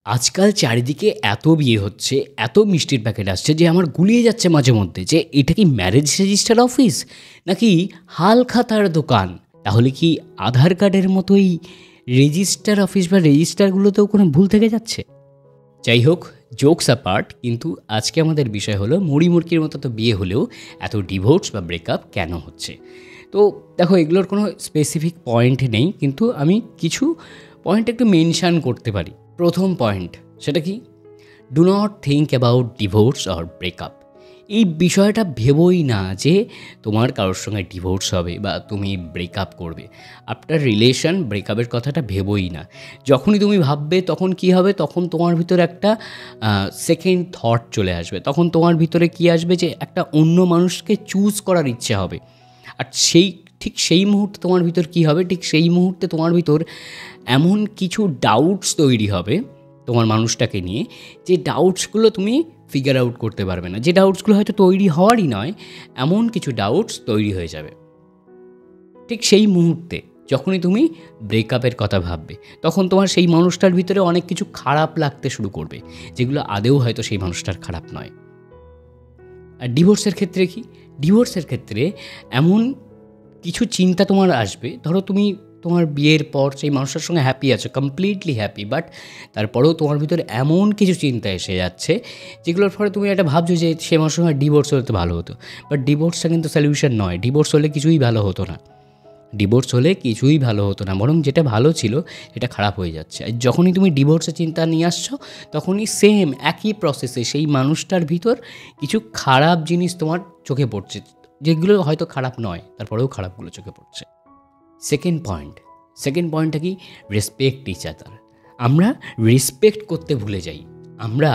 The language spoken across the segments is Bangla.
আজকাল চারিদিকে এত বিয়ে হচ্ছে, এত মিষ্টির প্যাকেট আসছে যে আমার গুলিয়ে যাচ্ছে মাঝে মধ্যে যে এটা কি ম্যারেজ রেজিস্টার অফিস নাকি হালখাতার দোকান। তাহলে কি আধার কার্ডের মতোই রেজিস্টার অফিস বা রেজিস্টারগুলোতেও কোনো ভুল থেকে যাচ্ছে? যাই হোক, জোকস অ্যাপার্ট, কিন্তু আজকে আমাদের বিষয় হলো মুড়ি মুড়কির মতো তো বিয়ে হলেও এত ডিভোর্স বা ব্রেকআপ কেন হচ্ছে। তো দেখো, এগুলোর কোনো স্পেসিফিক পয়েন্ট নেই, কিন্তু আমি কিছু পয়েন্ট একটু মেনশান করতে পারি। প্রথম পয়েন্ট, সেটা কি? Do not think about divorce or breakup. এই বিষয়টা ভেবোই না যে তোমার কারোর সঙ্গে ডিভোর্স হবে বা তুমি ব্রেকআপ করবে। আফটার রিলেশন ব্রেকআপের কথাটা ভেবোই না। যখনই তুমি ভাববে তখন কি হবে, তখন তোমার ভিতরে একটা সেকেন্ড থট চলে আসবে। তখন তোমার ভিতরে কি আসবে, যে একটা অন্য মানুষকে চুজ করার ইচ্ছে হবে। আর ঠিক সেই মুহূর্তে তোমার ভিতর কি হবে, ঠিক সেই মুহূর্তে তোমার ভিতর এমন কিছু ডাউটস তৈরি হবে তোমার মানুষটাকে নিয়ে, যে ডাউটসগুলো তুমি ফিগার আউট করতে পারবে না। যে ডাউটসগুলো হয়তো তৈরি হওয়ারই নয়, এমন কিছু ডাউটস তৈরি হয়ে যাবে ঠিক সেই মুহূর্তে। যখনই তুমি ব্রেকআপের কথা ভাববে, তখন তোমার সেই মানুষটার ভিতরে অনেক কিছু খারাপ লাগতে শুরু করবে, যেগুলো আদেও হয়তো সেই মানুষটার খারাপ নয়। আর ডিভোর্সের ক্ষেত্রে কি? ডিভোর্সের ক্ষেত্রে এমন কিছু চিন্তা তোমার আসবে। ধরো তুমি তোমার বিয়ের পর সেই মানুষটার সঙ্গে হ্যাপি আছো, কমপ্লিটলি হ্যাপি, বাট তারপরেও তোমার ভিতরে এমন কিছু চিন্তা এসে যাচ্ছে যেগুলোর ফলে তুমি একটা ভাবছো যে সে মানুষের সঙ্গে ডিভোর্স হলে তো ভালো হতো। বাট ডিভোর্সটা কিন্তু সলিউশন নয়। ডিভোর্স হলে কিছুই ভালো হতো না। ডিভোর্স হলে কিছুই ভালো হতো না, বরং যেটা ভালো ছিল সেটা খারাপ হয়ে যাচ্ছে। আর যখনই তুমি ডিভোর্সের চিন্তা নিয়ে আসছো, তখনই সেম একই প্রসেসে সেই মানুষটার ভিতর কিছু খারাপ জিনিস তোমার চোখে পড়ছে, যেগুলো হয়তো খারাপ নয়, তারপরেও খারাপগুলো চোখে পড়ছে। সেকেন্ড পয়েন্টটা কি? Respect each other. আমরা রেসপেক্ট করতে ভুলে যাই। আমরা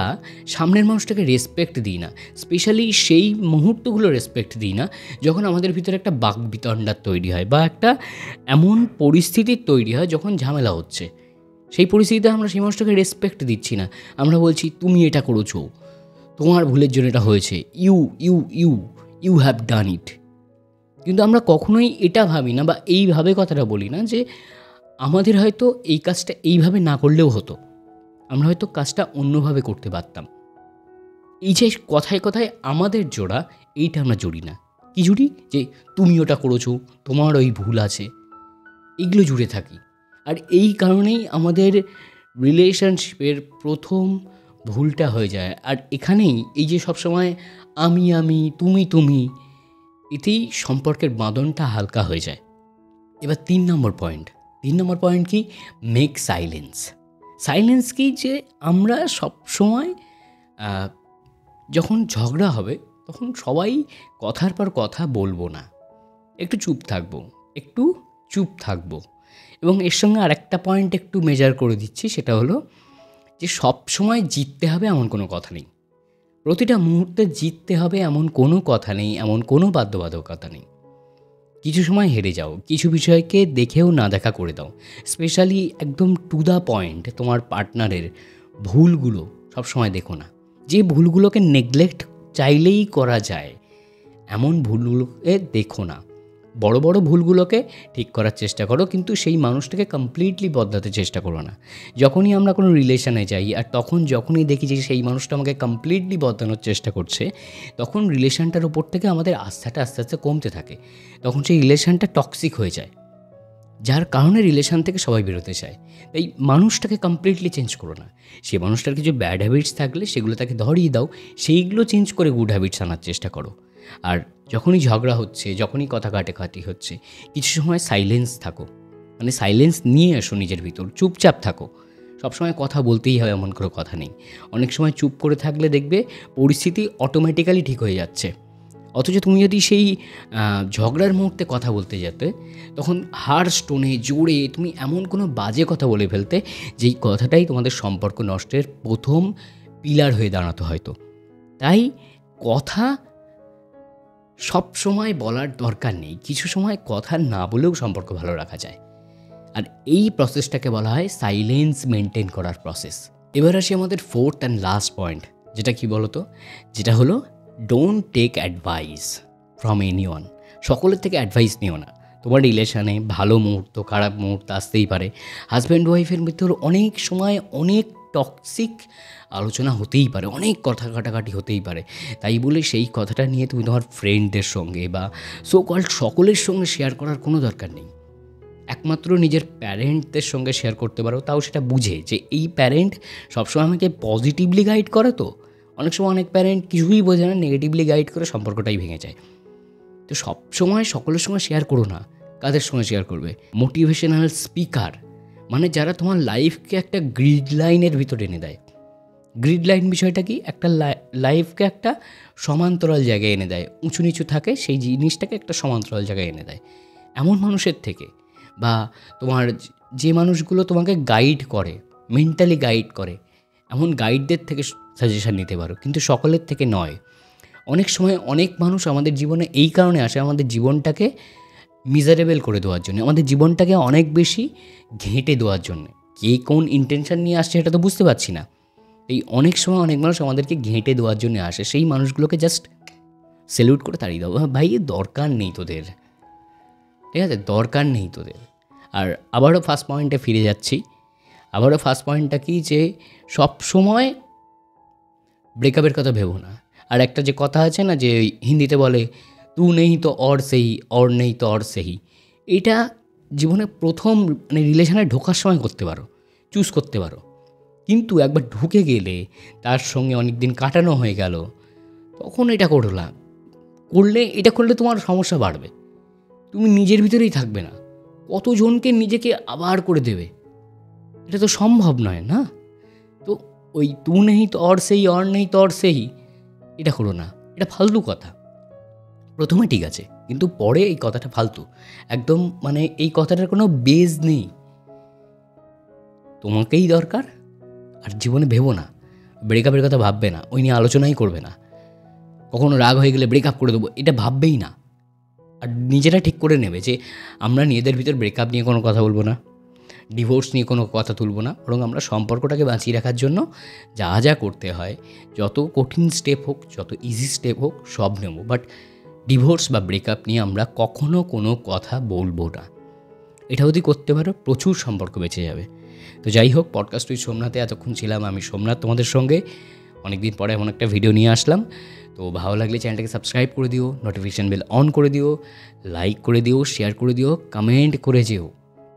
সামনের মানুষটাকে রেসপেক্ট দিই না। স্পেশালি সেই মুহূর্তগুলো রেসপেক্ট দিই না যখন আমাদের ভিতরে একটা বাকবিতণ্ডা তৈরি হয় বা একটা এমন পরিস্থিতির তৈরি হয় যখন ঝামেলা হচ্ছে। সেই পরিস্থিতিতে আমরা সেই মানুষটাকে রেসপেক্ট দিচ্ছি না। আমরা বলছি, তুমি এটা করেছো, তোমার ভুলের জন্য এটা হয়েছে, you you you you have done it. কিন্তু আমরা কখনোই এটা ভাবি না বা এইভাবে কথাটা বলি না যে আমাদের হয়তো এই কাজটা এইভাবে না করলেও হতো, আমরা হয়তো কাজটা অন্যভাবে করতে পারতাম। এই যে কথায় কথায় আমাদের জোড়া, এইটা আমরা জুড়ি না। কি জুড়ি? যে তুমি ওটা করেছো, তোমার ওই ভুল আছে, এইগুলো জুড়ে থাকি। আর এই কারণেই আমাদের রিলেশনশিপের প্রথম ভুলটা হয়ে যায়। আর এখানেই এই যে সবসময় আমি তুমি, এতেই সম্পর্কের বাঁধনটা হালকা হয়ে যায়। এবার 3 নম্বর পয়েন্ট কি? মেক সাইলেন্স কি? যে আমরা সবসময় যখন ঝগড়া হবে তখন সবাই কথার পর কথা বলবো না, একটু চুপ থাকবো। এবং এর সঙ্গে আরেকটা পয়েন্ট একটু মেজার করে দিচ্ছি, সেটা হলো যে সব সময় জিততে হবে এমন কোনো কথা নেই। প্রতিটা মুহূর্তে জিততে হবে এমন কোনো কথা নেই, এমন কোনো বাধ্যবাধকতা নেই। কিছু সময় হেরে যাও, কিছু বিষয়কে দেখেও না দেখা করে দাও। স্পেশালি একদম টু দ্য পয়েন্ট তোমার পার্টনারের ভুলগুলো সবসময় দেখো না। যে ভুলগুলোকে নেগলেক্ট চাইলেই করা যায়, এমন ভুলগুলোকে দেখো না। বড় বড় ভুলগুলোকে ঠিক করার চেষ্টা করো, কিন্তু সেই মানুষটাকে কমপ্লিটলি বদলাতে চেষ্টা করো না। যখনই আমরা কোনো রিলেশনে যাই আর যখনই দেখি যে সেই মানুষটা আমাকে কমপ্লিটলি বদলানোর চেষ্টা করছে, তখন রিলেশনটার উপর থেকে আমাদের আস্থাটা আস্তে আস্তে কমতে থাকে। তখন সেই রিলেশনটা টক্সিক হয়ে যায়, যার কারণে রিলেশন থেকে সবাই বেরোতে চায়। তাই মানুষটাকে কমপ্লিটলি চেঞ্জ করো না। সে মানুষটার কিছু ব্যাড হ্যাবিটস থাকলে সেগুলো তাকে ধরিয়ে দাও, সেইগুলো চেঞ্জ করে গুড হ্যাবিটস আনার চেষ্টা করো। আর যখনই ঝগড়া হচ্ছে, যখনই কথা কাটাকাটি হচ্ছে, কিছু সময় সাইলেন্স থাকো, মানে সাইলেন্স নিয়ে এসো নিজের ভিতর, চুপচাপ থাকো। সবসময় কথা বলতেই হবে এমন কোনো কথা নেই। অনেক সময় চুপ করে থাকলে দেখবে পরিস্থিতি অটোমেটিক্যালি ঠিক হয়ে যাচ্ছে। অথচ তুমি যদি সেই ঝগড়ার মুহূর্তে কথা বলতে যেতে, তখন হার্শ টোনে জোরে তুমি এমন কোনো বাজে কথা বলে ফেলতে, যেই কথাটাই তোমাদের সম্পর্ক নষ্টের প্রথম পিলার হয়ে দাঁড়াতো হয়তো। তাই কথা সব সময় বলার দরকার নেই। কিছু সময় কথা না বলেও সম্পর্ক ভালো রাখা যায়। আর এই প্রসেসটাকে বলা হয় সাইলেন্স মেনটেন করার প্রসেস। এবার আসি আমাদের ফোর্থ অ্যান্ড লাস্ট পয়েন্ট, যেটা কি বলতো? যেটা হলো don't take advice from anyone. সকলের থেকে অ্যাডভাইস নিও না। তোমার রিলেশানে ভালো মুহূর্ত, খারাপ মুহূর্ত আসতেই পারে। হাজব্যান্ড ওয়াইফের ভিতর অনেক সময় অনেক টক্সিক আলোচনা হতেই পারে, অনেক কথা কাটাকাটি হতেই পারে। তাই বলে সেই কথাটা নিয়ে তুমি তোমার ফ্রেন্ডদের সঙ্গে বা সো কল্ড সকলের সঙ্গে শেয়ার করার কোনো দরকার নেই। একমাত্র নিজের প্যারেন্টদের সঙ্গে শেয়ার করতে পারো, তাও সেটা বুঝে যে এই প্যারেন্ট সবসময় আমাকে পজিটিভলি গাইড করে। তো অনেক সময় অনেক প্যারেন্ট কিছুই বোঝে না, নেগেটিভলি গাইড করে সম্পর্কটাই ভেঙে যায়। তো সবসময় সকলের সঙ্গে শেয়ার করো না। কাদের সঙ্গে শেয়ার করবে? মোটিভেশনাল স্পিকার, মানে যারা তোমার লাইফকে একটা গ্রিড লাইনের ভিতরে এনে দেয়। গ্রিড লাইন বিষয়টা কি? একটা লাইফকে একটা সমান্তরাল জায়গায় এনে দেয়, উঁচু নিচু থাকে সেই জিনিসটাকে একটা সমান্তরাল জায়গায় এনে দেয়। এমন মানুষের থেকে, বা তোমার যে মানুষগুলো তোমাকে গাইড করে, মেন্টালি গাইড করে, এমন গাইডদের থেকে সাজেশান নিতে পারো, কিন্তু সকলের থেকে নয়। অনেক সময় অনেক মানুষ আমাদের জীবনে এই কারণে আসে আমাদের জীবনটাকে মিজারেবল করে দেওয়ার জন্য, আমাদের জীবনটাকে অনেক বেশি ঘেঁটে দেওয়ার জন্য। কে কোন ইন্টেনশন নিয়ে আসছে এটা তো বুঝতে পারছি না। এই অনেক সময় অনেক মানুষ আমাদেরকে ঘেঁটে দেওয়ার জন্য আসে, সেই মানুষগুলোকে জাস্ট স্যালুট করে তাড়িয়ে দাও, ভাই দরকার নেই তোদের, ঠিক আছে, দরকার নেই তোদের। আর আবারও ফার্স্ট পয়েন্টে ফিরে যাচ্ছি। আবারও ফার্স্ট পয়েন্টটা কি, যে সব সময় ব্রেকআপের কথা ভেবো না। আর একটা যে কথা আছে না, যে হিন্দিতে বলে তু নেই তো অর সেহি, অর নেই তো অর সেহি, এটা জীবনে প্রথম মানে রিলেশনে ঢোকার সময় করতে পারো, চুজ করতে পারো। কিন্তু একবার ঢুকে গেলে, তার সঙ্গে অনেক দিন কাটানো হয়ে গেল, তখন এটা এটা করলে তোমার সমস্যা বাড়বে। তুমি নিজের ভিতরেই থাকবে না, কতজনকে নিজেকে আবার করে দেবে, এটা তো সম্ভব নয় না। তো ওই তু নেই তো অর সেই, অর নেই তো অর সেই, এটা করো না, এটা ফালতু কথা। প্রথমে ঠিক আছে, কিন্তু পরে এই কথাটা ফালতু একদম, মানে এই কথাটার কোনো বেজ নেই। তোমাকেই দরকার। আর জীবনে ভেবো না, ব্রেকআপের কথা ভাববে না, ওই নিয়ে আলোচনাই করবে না। কখনো রাগ হয়ে গেলে ব্রেকআপ করে দেবো, এটা ভাববেই না। আর নিজেরা ঠিক করে নেবে যে আমরা নিজেদের ভিতর ব্রেকআপ নিয়ে কোনো কথা বলবো না, ডিভোর্স নিয়ে কোনো কথা তুলবো না, বরং আমরা সম্পর্কটাকে বাঁচিয়ে রাখার জন্য যা যা করতে হয়, যত কঠিন স্টেপ হোক, যত ইজি স্টেপ হোক, সব নেব। বাট ডিভোর্স বা ব্রেকআপ নিয়ে আমরা কখনো কোনো কথা বলবো না। এটা যদি করতে পারো, প্রচুর সম্পর্ক বেঁচে যাবে। তো যাই হোক, পডকাস্ট উইথ সোমনাথে এতক্ষণ ছিলাম আমি, সোমনাথ, তোমাদের সঙ্গে। অনেকদিন পরে এমন একটা ভিডিও নিয়ে আসলাম। তো ভালো লাগলে চ্যানেলটাকে সাবস্ক্রাইব করে দিও, নোটিফিকেশান বেল অন করে দিও, লাইক করে দিও, শেয়ার করে দিও, কমেন্ট করে যেও,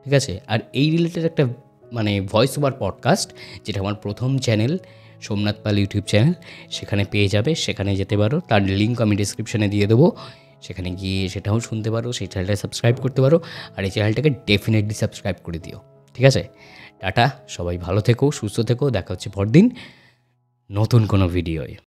ঠিক আছে। আর এই রিলেটেড একটা মানে ভয়েস ওভার পডকাস্ট, যেটা আমার প্রথম চ্যানেল সোমনাথ পাল ইউটিউব চ্যানেল, সেখানে পেয়ে যাবে, সেখানে যেতে পারো। তার লিঙ্ক আমি ডিসক্রিপশানে দিয়ে দেবো, সেখানে গিয়ে সেটাও শুনতে পারো, সেই চ্যানেলটা সাবস্ক্রাইব করতে পারো। আর এই চ্যানেলটাকে ডেফিনেটলি সাবস্ক্রাইব করে দিও, ঠিক আছে। টাটা, সবাই ভালো থেকো, সুস্থ থেকো, দেখা হচ্ছে পরদিন নতুন কোনো ভিডিওয়।